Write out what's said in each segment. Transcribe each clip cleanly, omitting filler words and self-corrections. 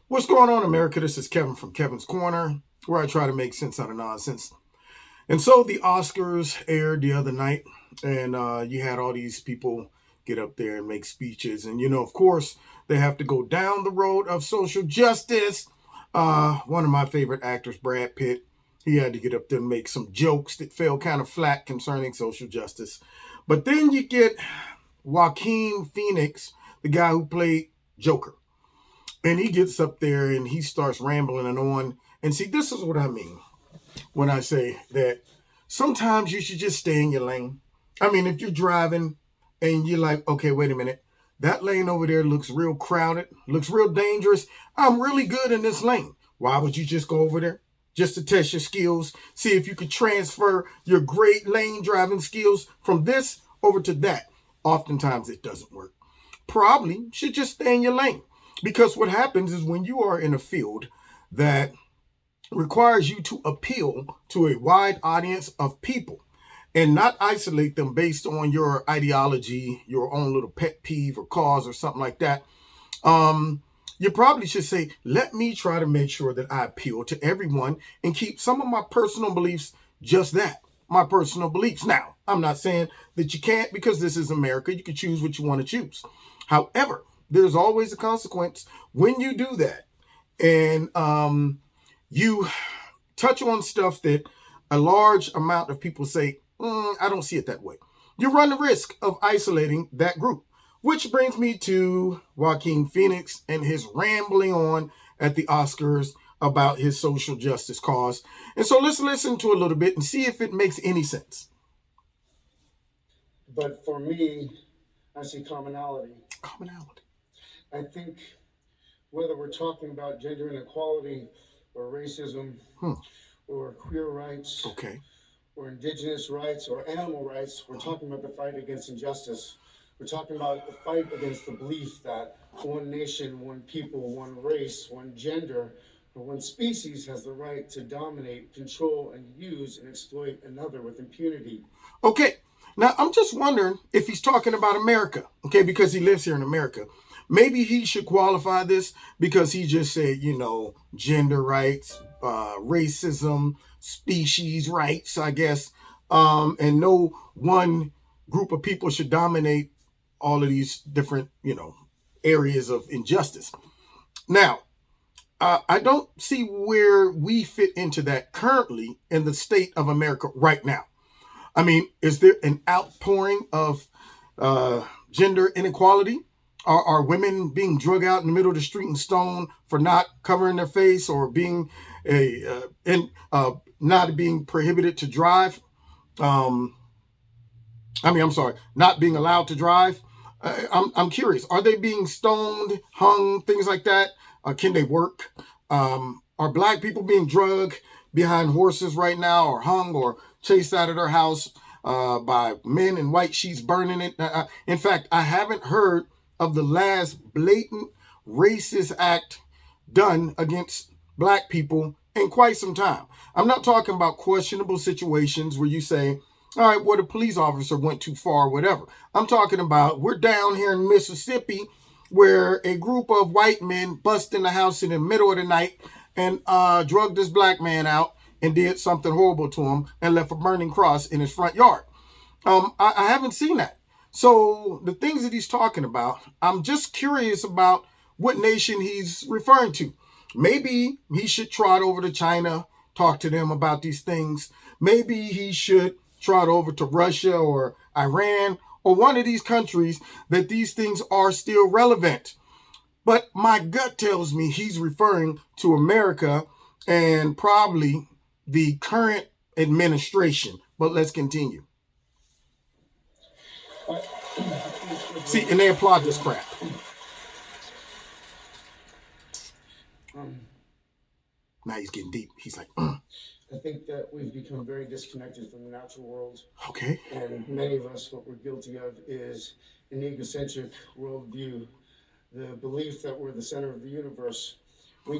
What's going on, America? This is Kevin from Kevin's Corner, where I try to make sense out of nonsense. And so the Oscars aired the other night, and you had all these people get up there and make speeches. And, of course, they have to go down the road of social justice. One of my favorite actors, Brad Pitt, he had to get up there and make some jokes that fell kind of flat concerning social justice. But then you get Joaquin Phoenix, the guy who played Joker. And he gets up there and he starts rambling and on. And see, this is what I mean when I say that sometimes you should just stay in your lane. I mean, if you're driving and you're like, okay, wait a minute, that lane over there looks real crowded, looks real dangerous. I'm really good in this lane. Why would you just go over there? Just to test your skills, see if you could transfer your great lane driving skills from this over to that. Oftentimes it doesn't work. Probably should just stay in your lane. Because what happens is when you are in a field that requires you to appeal to a wide audience of people and not isolate them based on your ideology, your own little pet peeve or cause or something like that, you probably should say, let me try to make sure that I appeal to everyone and keep some of my personal beliefs just that, my personal beliefs. Now, I'm not saying that you can't, because this is America. You can choose what you want to choose. However, there's always a consequence when you do that. And you touch on stuff that a large amount of people say, I don't see it that way. You run the risk of isolating that group. Which brings me to Joaquin Phoenix and his rambling on at the Oscars about his social justice cause. And so let's listen to a little bit and see if it makes any sense. But for me, I see commonality. Commonality. I think whether we're talking about gender inequality or racism or queer rights Okay. or indigenous rights or animal rights, we're talking about the fight against injustice. We're talking about the fight against the belief that one nation, one people, one race, one gender, or one species has the right to dominate, control, and use and exploit another with impunity. Okay. Now, I'm just wondering if he's talking about America, okay, because he lives here in America. Maybe he should qualify this because he just said, gender rights, racism, species rights, I guess, and no one group of people should dominate all of these different, areas of injustice. Now, I don't see where we fit into that currently in the state of America right now. I mean, is there an outpouring of gender inequality? Are women being drug out in the middle of the street and stoned for not covering their face or being not being prohibited to drive? Not being allowed to drive. I'm curious. Are they being stoned, hung, things like that? Can they work? Are black people being drugged behind horses right now, or hung, or chased out of their house by men in white sheets burning it? In fact, I haven't heard of the last blatant racist act done against black people in quite some time. I'm not talking about questionable situations where you say, all right, well, the police officer went too far, whatever. I'm talking about we're down here in Mississippi where a group of white men bust in the house in the middle of the night and drugged this black man out and did something horrible to him and left a burning cross in his front yard. I haven't seen that. So the things that he's talking about, I'm just curious about what nation he's referring to. Maybe he should trot over to China, talk to them about these things. Maybe he should trot over to Russia or Iran or one of these countries that these things are still relevant. But my gut tells me he's referring to America and probably the current administration. But let's continue. See, and they applaud this crap. Now he's getting deep. He's like, I think that we've become very disconnected from the natural world. Okay. And many of us, what we're guilty of is an egocentric worldview, the belief that we're the center of the universe.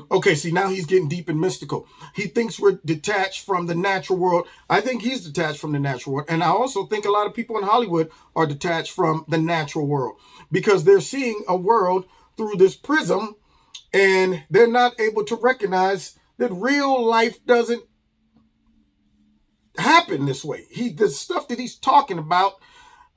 Okay, see, now he's getting deep and mystical. He thinks we're detached from the natural world. I think he's detached from the natural world. And I also think a lot of people in Hollywood are detached from the natural world because they're seeing a world through this prism And they're not able to recognize that real life doesn't happen this way. The stuff that he's talking about,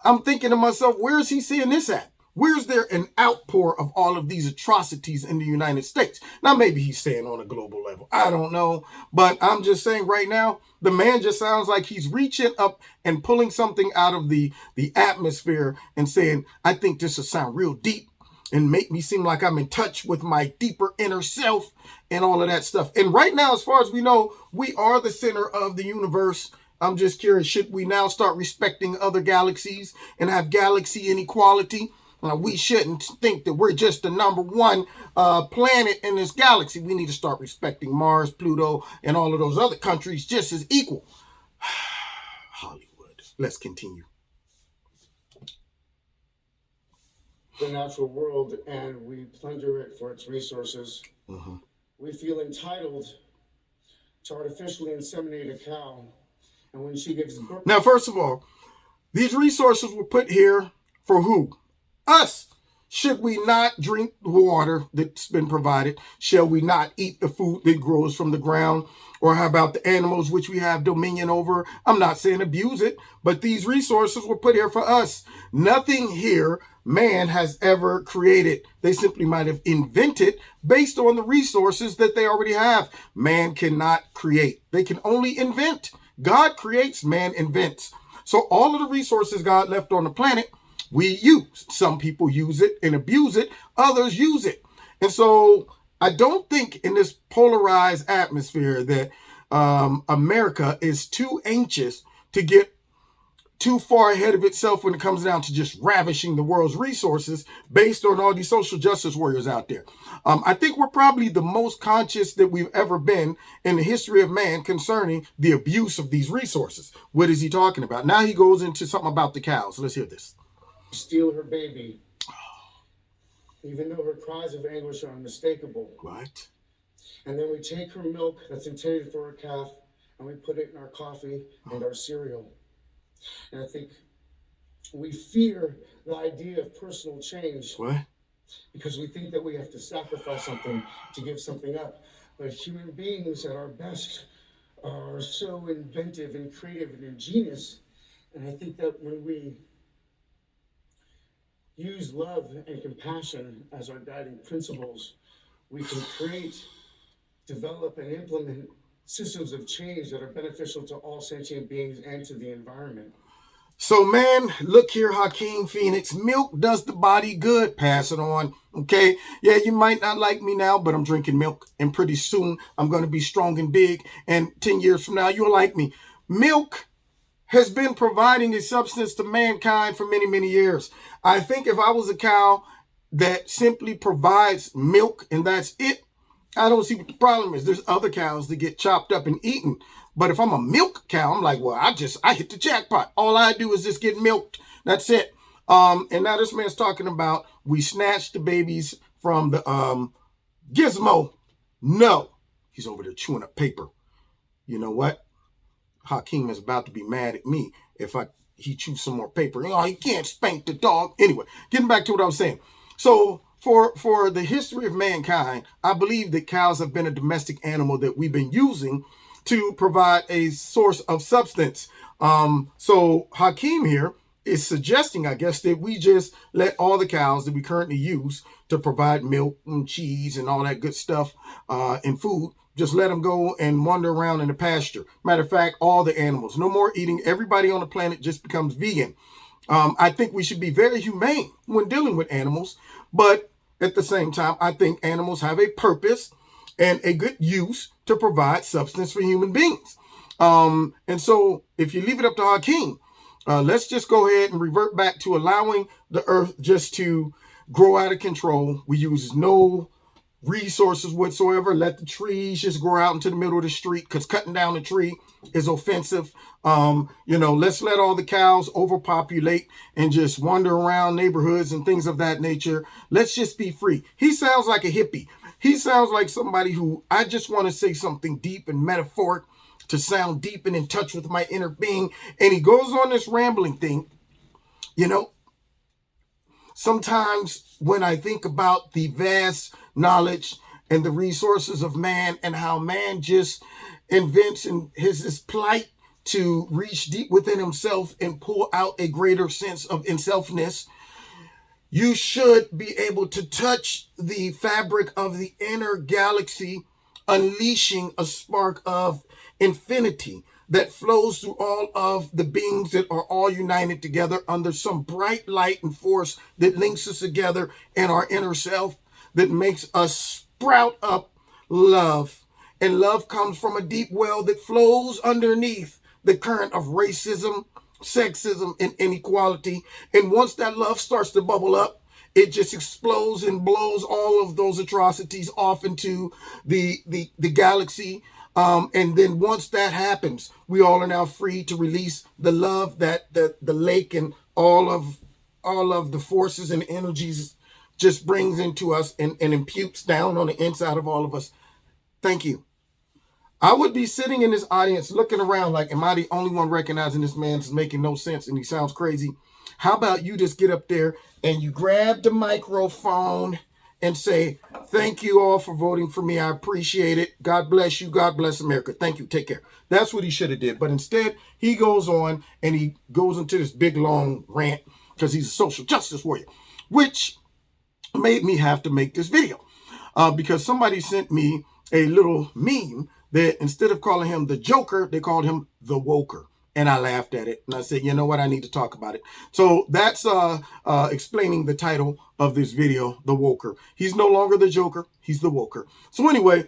I'm thinking to myself, where is he seeing this at? Where's there an outpour of all of these atrocities in the United States? Now, maybe he's saying on a global level. I don't know. But I'm just saying right now, the man just sounds like he's reaching up and pulling something out of the atmosphere and saying, I think this will sound real deep and make me seem like I'm in touch with my deeper inner self and all of that stuff. And right now, as far as we know, we are the center of the universe. I'm just curious, should we now start respecting other galaxies and have galaxy inequality? We shouldn't think that we're just the number one planet in this galaxy. We need to start respecting Mars, Pluto, and all of those other countries just as equal. Hollywood. Let's continue. The natural world, and we plunder it for its resources. We feel entitled to artificially inseminate a cow, and when she gives birth... Now, first of all, these resources were put here for who? Us. Should we not drink the water that's been provided? Shall we not eat the food that grows from the ground? Or how about the animals which we have dominion over? I'm not saying abuse it, but these resources were put here for us. Nothing here man has ever created. They simply might have invented based on the resources that they already have. Man cannot create. They can only invent. God creates, man invents. So all of the resources God left on the planet, we use. Some people use it and abuse it. Others use it. And so I don't think in this polarized atmosphere that America is too anxious to get too far ahead of itself when it comes down to just ravishing the world's resources based on all these social justice warriors out there. I think we're probably the most conscious that we've ever been in the history of man concerning the abuse of these resources. What is he talking about? Now he goes into something about the cows. Let's hear this. Steal her baby, even though her cries of anguish are unmistakable. What? And then we take her milk that's intended for her calf and we put it in our coffee and our cereal. And I think we fear the idea of personal change. What? Because we think that we have to sacrifice something to give something up. But human beings at our best are so inventive and creative and ingenious. And I think that when we use love and compassion as our guiding principles, we can create, develop, and implement systems of change that are beneficial to all sentient beings and to the environment. So, man, look here, Hakeem Phoenix. Milk does the body good. Pass it on, okay? Yeah, you might not like me now, but I'm drinking milk. And pretty soon, I'm going to be strong and big. And 10 years from now, you'll like me. Milk has been providing a substance to mankind for many, many years. I think if I was a cow that simply provides milk and that's it, I don't see what the problem is. There's other cows that get chopped up and eaten. But if I'm a milk cow, I'm like, well, I hit the jackpot. All I do is just get milked. That's it. And now this man's talking about we snatched the babies from the gizmo. No. He's over there chewing up paper. You know what? Hakeem is about to be mad at me if he chews some more paper. Oh, he can't spank the dog. Anyway, getting back to what I was saying. So for the history of mankind, I believe that cows have been a domestic animal that we've been using to provide a source of substance. So Hakeem here is suggesting, I guess, that we just let all the cows that we currently use to provide milk and cheese and all that good stuff and food, just let them go and wander around in the pasture. Matter of fact, all the animals, no more eating. Everybody on the planet just becomes vegan. I think we should be very humane when dealing with animals, but at the same time, I think animals have a purpose and a good use to provide substance for human beings. And so if you leave it up to Hakeem, let's just go ahead and revert back to allowing the earth just to grow out of control. We use no resources whatsoever. Let the trees just grow out into the middle of the street because cutting down a tree is offensive. Let's let all the cows overpopulate and just wander around neighborhoods and things of that nature. Let's just be free. He sounds like a hippie. He sounds like somebody who I just want to say something deep and metaphoric to sound deep and in touch with my inner being. And he goes on this rambling thing. Sometimes when I think about the vast knowledge and the resources of man, and how man just invents and his plight to reach deep within himself and pull out a greater sense of selfness, you should be able to touch the fabric of the inner galaxy, unleashing a spark of infinity that flows through all of the beings that are all united together under some bright light and force that links us together in our inner self, that makes us sprout up love. And love comes from a deep well that flows underneath the current of racism, sexism, and inequality. And once that love starts to bubble up, it just explodes and blows all of those atrocities off into the galaxy. And then once that happens, we all are now free to release the love that the lake and all of the forces and energies just brings into us and imputes down on the inside of all of us. Thank you. I would be sitting in this audience looking around like, am I the only one recognizing this man's making no sense and he sounds crazy? How about you just get up there and you grab the microphone and say, thank you all for voting for me. I appreciate it. God bless you. God bless America. Thank you. Take care. That's what he should have did. But instead, he goes on and he goes into this big, long rant because he's a social justice warrior, which made me have to make this video because somebody sent me a little meme that instead of calling him the Joker, they called him the Woker. And I laughed at it. And I said, you know what? I need to talk about it. So that's explaining the title of this video, the Woker. He's no longer the Joker. He's the Woker. So anyway,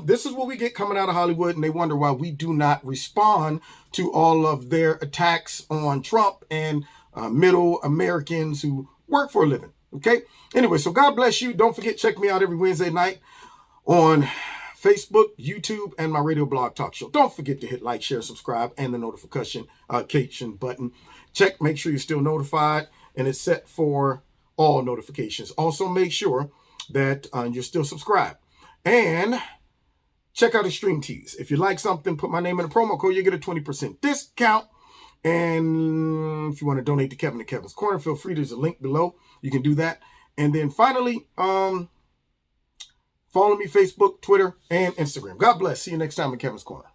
this is what we get coming out of Hollywood. And they wonder why we do not respond to all of their attacks on Trump and middle Americans who work for a living. Okay. Anyway, so God bless you. Don't forget, check me out every Wednesday night on Facebook, YouTube, and my radio blog talk show. Don't forget to hit like, share, subscribe, and the notification button. Check, make sure you're still notified, and it's set for all notifications. Also, make sure that you're still subscribed. And check out the Stream Tees. If you like something, put my name in the promo code, you get a 20% discount. And if you want to donate to Kevin at Kevin's Corner, feel free. There's a link below. You can do that. And then finally, follow me, Facebook, Twitter, and Instagram. God bless. See you next time in Kevin's Corner.